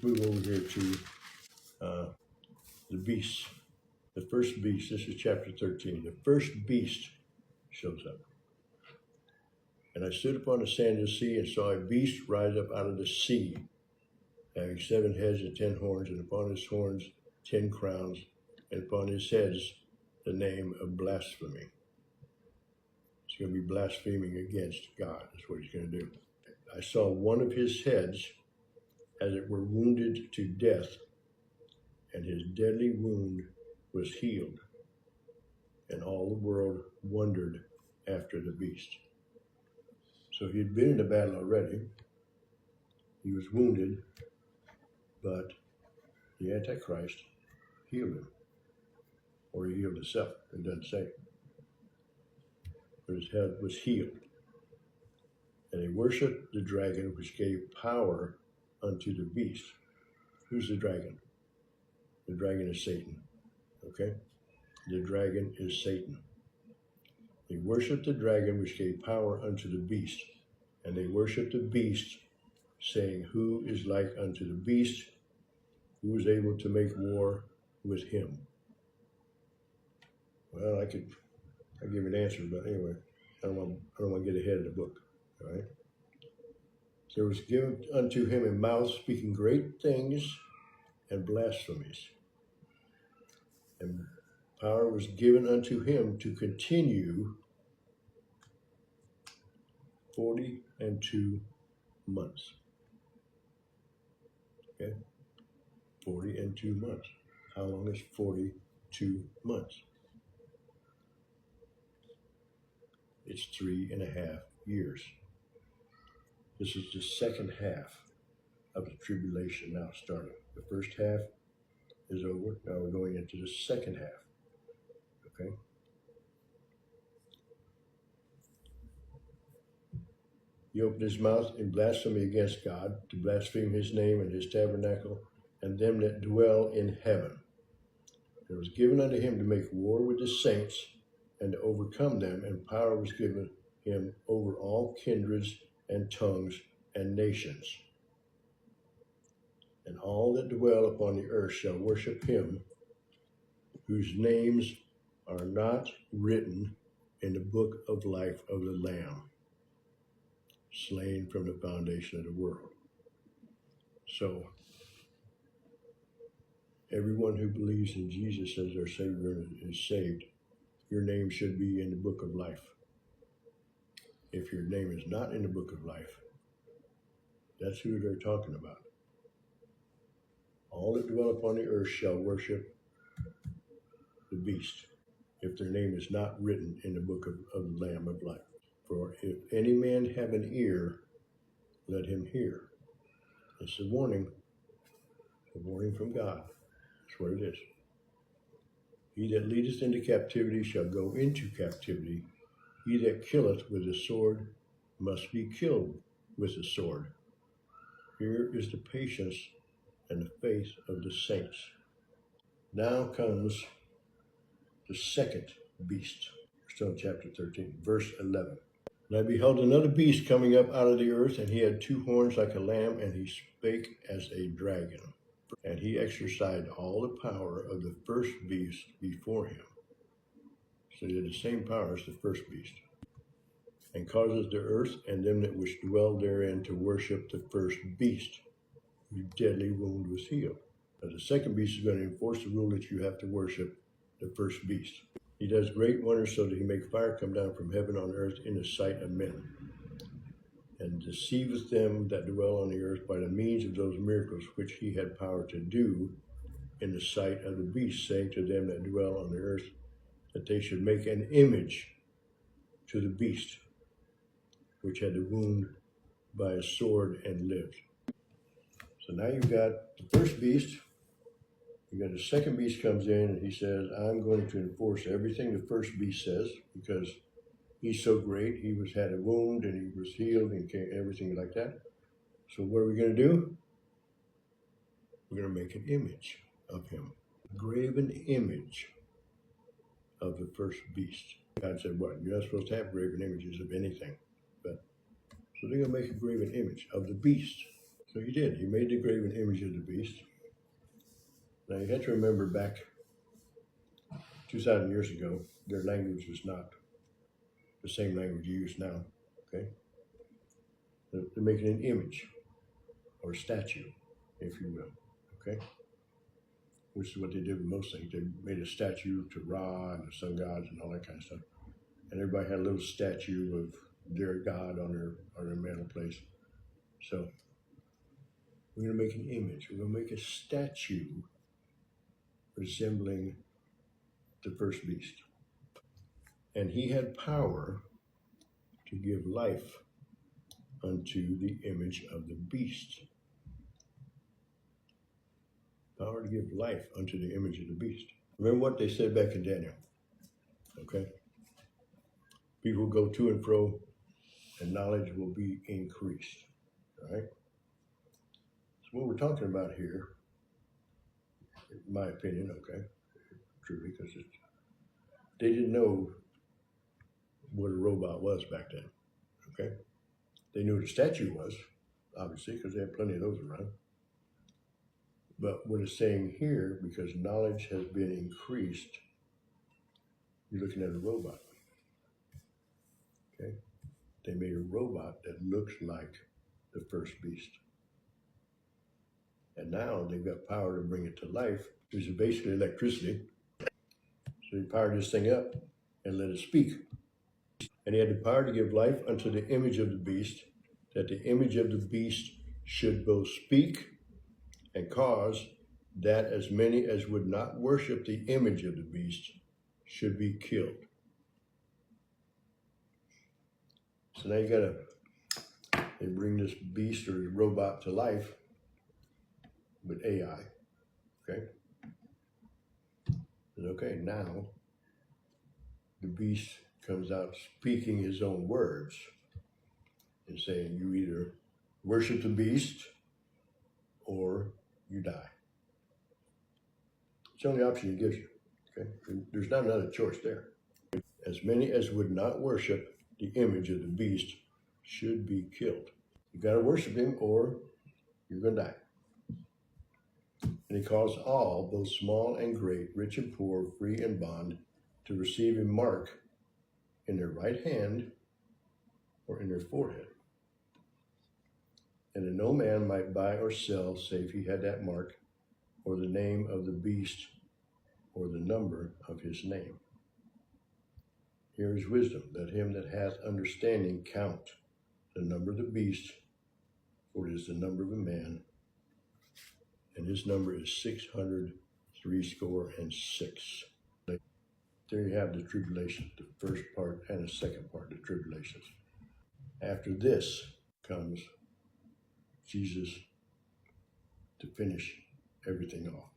move over here to the beast. The first beast, this is chapter 13. The first beast shows up. And I stood upon the sand of the sea and saw a beast rise up out of the sea, having 7 heads and 10 horns, and upon his horns 10 crowns, and upon his heads the name of blasphemy. He's going to be blaspheming against God, is what he's going to do. I saw one of his heads, as it were, wounded to death, and his deadly wound was healed. And all the world wondered after the beast. So he had been in the battle already. He was wounded, but the Antichrist healed him. Or he healed himself, it doesn't say. But his head was healed. And he worshipped the dragon, which gave power unto the beast. Who's the dragon? The dragon is Satan. Okay? The dragon is Satan. They worshipped the dragon, which gave power unto the beast. And they worshipped the beast, saying, Who is like unto the beast? Who is able to make war with him? Well, I'll give an answer, but anyway, I don't want to get ahead of the book. All right? There was given unto him a mouth speaking great things and blasphemies. And power was given unto him to continue 42 months. Okay? 42 months. How long is 42 months? It's 3.5 years. This is the second half of the tribulation now starting. The first half is over. Now we're going into the second half. Okay? He opened his mouth in blasphemy against God, to blaspheme his name and his tabernacle, and them that dwell in heaven. It was given unto him to make war with the saints, and to overcome them, and power was given him over all kindreds and tongues and nations. And all that dwell upon the earth shall worship him, whose names are not written in the book of life of the Lamb, slain from the foundation of the world. So, everyone who believes in Jesus as their Savior is saved. Your name should be in the book of life. If your name is not in the book of life, that's who they're talking about. All that dwell upon the earth shall worship the beast, if their name is not written in the book of the Lamb of life. For if any man have an ear, let him hear. It's a warning from God. That's what it is. He that leadeth into captivity shall go into captivity. He that killeth with the sword must be killed with the sword. Here is the patience and the faith of the saints. Now comes the second beast. We're still in chapter 13, verse 11. And I beheld another beast coming up out of the earth, and he had 2 horns like a lamb, and he spake as a dragon. And he exercised all the power of the first beast before him. So he had the same power as the first beast. And causes the earth and them that which dwell therein to worship the first beast, whose deadly wound was healed. Now the second beast is going to enforce the rule that you have to worship the first beast. He does great wonders so that he make fire come down from heaven on earth in the sight of men, and deceiveth them that dwell on the earth by the means of those miracles which he had power to do in the sight of the beast, saying to them that dwell on the earth that they should make an image to the beast, which had the wound by a sword and lived. So now you've got the first beast, you got the second beast comes in, and he says, I'm going to enforce everything the first beast says, because he's so great. He had a wound and he was healed and everything like that. So what are we going to do? We're going to make an image of him. A graven image of the first beast. God said, what? You're not supposed to have graven images of anything. So they're going to make a graven image of the beast. So he did. He made the graven image of the beast. Now you have to remember back 2,000 years ago, their language was not the same language you use now. Okay? They're making an image or a statue, if you will. Okay? Which is what they did with most things. They made a statue to Ra and the sun gods and all that kind of stuff. And everybody had a little statue of their god on their mantle place. So we're going to make an image. We're going to make a statue resembling the first beast. And he had power to give life unto the image of the beast. Power to give life unto the image of the beast. Remember what they said back in Daniel. Okay? People go to and fro, and knowledge will be increased. All right? So what we're talking about here, in my opinion, okay, truly, because they didn't know what a robot was back then. Okay? They knew what a statue was, obviously, because they had plenty of those around. But what it's saying here, because knowledge has been increased, you're looking at a robot. Okay? They made a robot that looks like the first beast. And now they've got power to bring it to life, which is basically electricity. So you power this thing up and let it speak. And he had the power to give life unto the image of the beast, that the image of the beast should both speak and cause that as many as would not worship the image of the beast should be killed. So now they bring this beast or robot to life with AI, okay? And okay, now the beast comes out speaking his own words and saying, you either worship the beast or you die. It's the only option he gives you, okay? There's not another choice there. As many as would not worship the image of the beast should be killed. You got to worship him or you're going to die. And he calls all, both small and great, rich and poor, free and bond, to receive a mark in their right hand or in their forehead. And that no man might buy or sell, save he had that mark, or the name of the beast, or the number of his name. Here is wisdom, that him that hath understanding count the number of the beast, for it is the number of a man, and his number is 666. There you have the tribulation, the first part and the second part, the tribulations. After this comes Jesus to finish everything off.